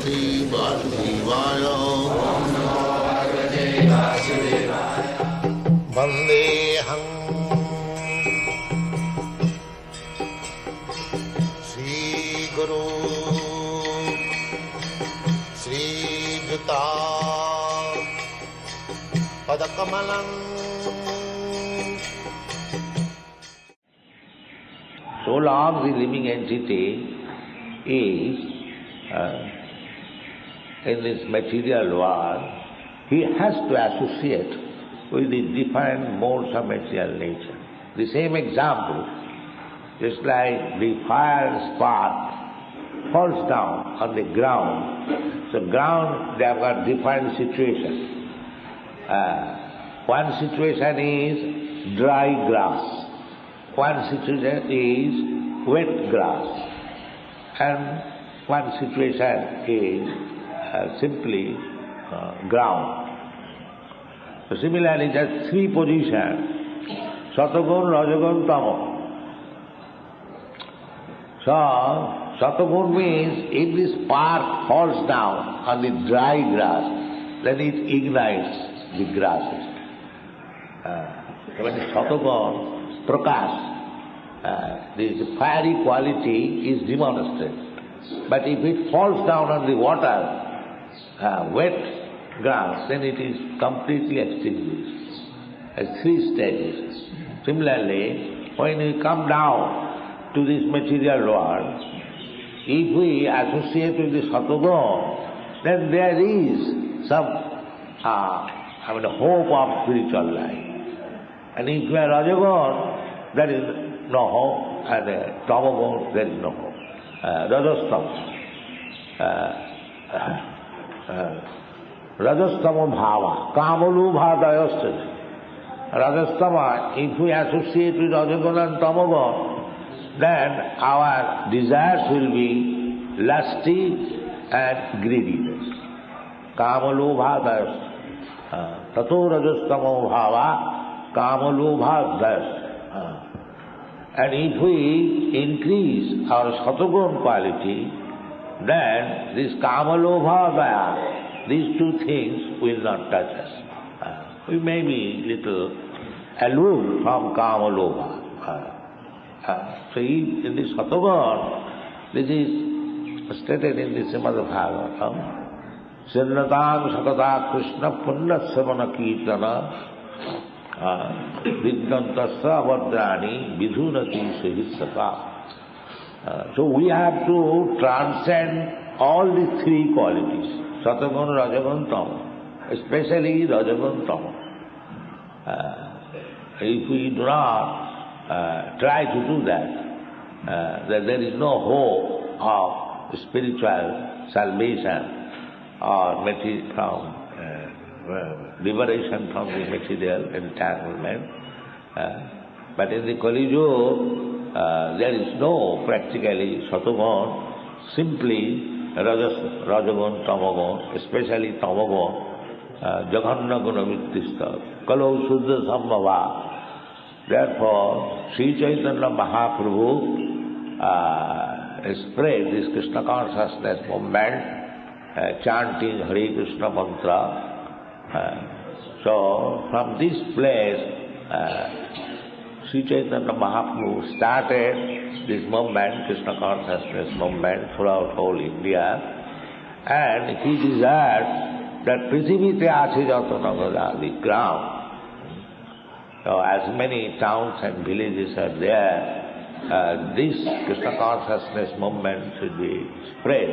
Shri Vasudevaya. Vandeham Shri Guru Shri Juta Padakamalam. So long the living entity is in this material world, he has to associate with the different modes of material nature. The same example, just like the fire spark falls down on the ground. So ground, they have got different situations. One situation is dry grass. One situation is wet grass. And one situation is simply ground. So similarly, there are three positions: Satagun, Rajagun, Tamo. So Satagun means if this spark falls down on the dry grass, then it ignites the grasses. When the Satagun, Prakash, this fiery quality is demonstrated. But if it falls down on the water, wet grass, then it is completely extinguished. As three stages. Similarly, when we come down to this material world, if we associate with the Satagun, then there is some hope of spiritual life. And if we are Rajagun, there is no hope, and Tamagun, there is no hope. Rajastama bhava, kamalu bhadayasya. Rajastama, if we associate with Rajagun and Tamagun, then our desires will be lusty and greediness. Kamalu bhadayasya. Tato rajastama bhava, kamalu bhadayasya. And if we increase our Satagun quality, then this Kamalobha, these two things will not touch us. We may be little aloof from Kamalobha. So in this Satagun, this is stated in the Srimad Bhagavatam, Sirnatang Sakata Krishna Punna Savana Kirtana Vidyantasya Vadrani Vidhunati Sahitsaka. So we have to transcend all the three qualities, Satagun, Rajagun, Tamo, especially Rajagun, Tamo. If we do not try to do that, then there is no hope of spiritual salvation or from liberation from the material entanglement. But in the Kali Yuga, there is no practically Satagun, simply Rajagun, Tamagun, especially Tamagun, Jaghanna Gunavittista, Kalau Suddha Sambhava. Therefore, Sri Chaitanya Mahaprabhu spread this Krishna consciousness movement, chanting Hare Krishna mantra. So, from this place, Sri Chaitanya Mahaprabhu started this movement, Krishna consciousness movement, throughout whole India, and he desired that Prithivite Ache Jatanagada, the ground. So, as many towns and villages are there, this Krishna consciousness movement should be spread.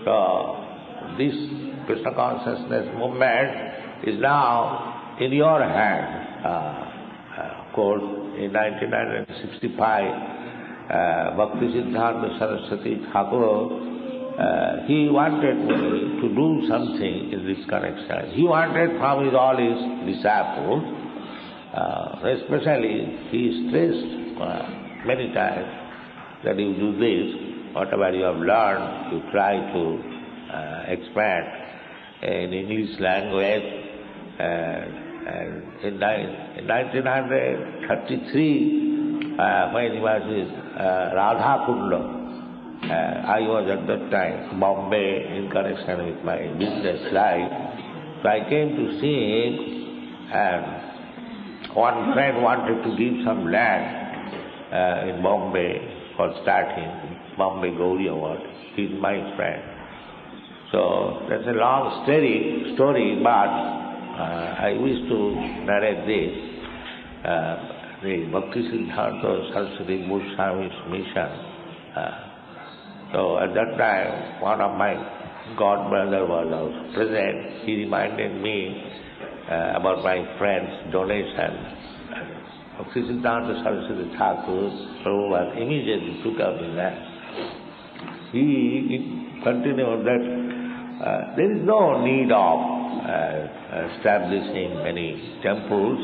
So, this Krishna consciousness movement is now in your hand. Of course, in 1965, Bhakti Siddhanta Saraswati Thakur, he wanted me to do something in this connection. He wanted from all his disciples, especially he stressed many times that you do this, whatever you have learned, you try to expand in English language. And in 1933, when he was in Radha Kunda, I was at that time Bombay in connection with my business life. So I came to see him, and one friend wanted to give some land in Bombay for starting Bombay Gauri Award. He's my friend. So that's a long story, but I wish to narrate this. The Bhakti Siddhanta Saraswati Goswami's mission. So at that time, one of my godbrother was also present. He reminded me about my friend's donation. Bhakti Siddhanta Saraswati Thakur, Prabhupada immediately took up in that. He continued that there is no need of establishing many temples.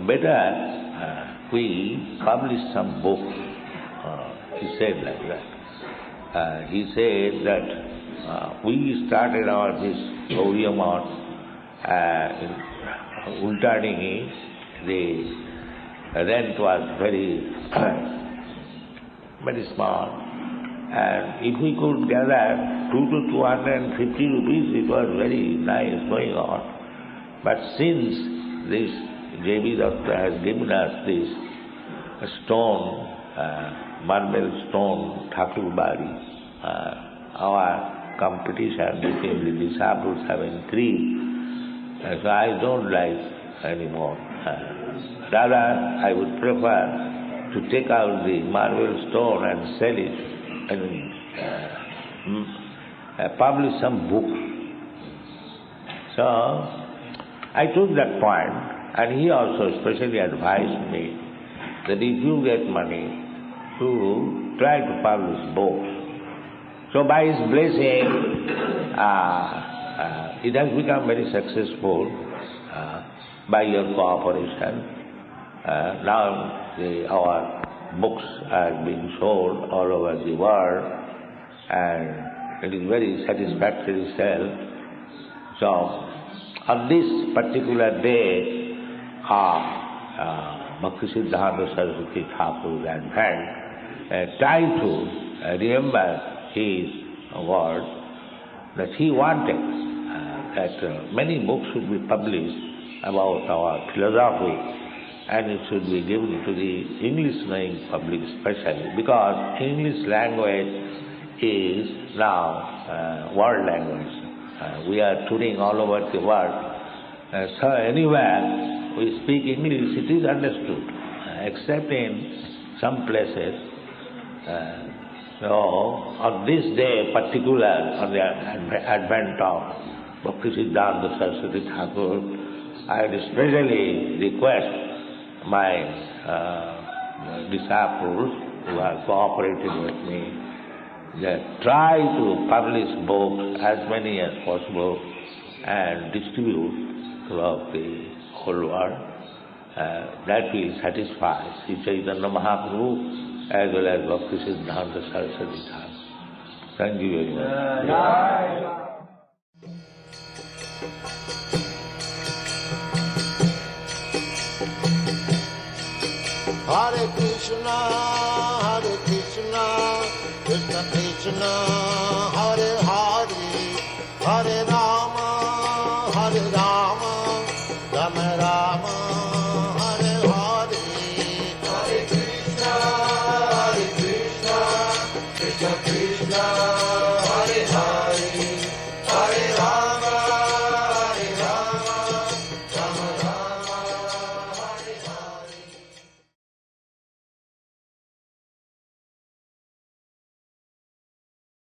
Better we publish some books. He said like that. He said that we started this Gauriya Math in Ultadingi. The rent was very small, and if we could gather 2 to 250 rupees, it was very nice going on. But since this J.B. Datta has given us this stone, marble stone, Thakur Bari, our competition between the disciples have increased, so I don't like anymore. Rather, I would prefer to take out the marble stone and sell it and publish some books. So I took that point. And he also especially advised me that if you get money, to try to publish books. So by his blessing, it has become very successful by your cooperation. Now our books are being sold all over the world, and it is very satisfactory sale. So on this particular day, Bhakti Siddhanta Saraswati Thakur's advent, try to remember his word that he wanted that many books should be published about our philosophy, and it should be given to the English-knowing public especially, because English language is now world language. We are touring all over the world. So anywhere we speak English, it is understood, except in some places. So on this day particular, on the advent of Bhakti Siddhanta Saraswati Thakur, I would especially request my disciples who are cooperating with me that try to publish books as many as possible and distribute throughout the whole world. That will satisfy Sri Chaitanya Mahaprabhu as well as Bhakti Siddhanta Saraswati Thakur. Thank you very much. Hare Krishna, Krishna Krishna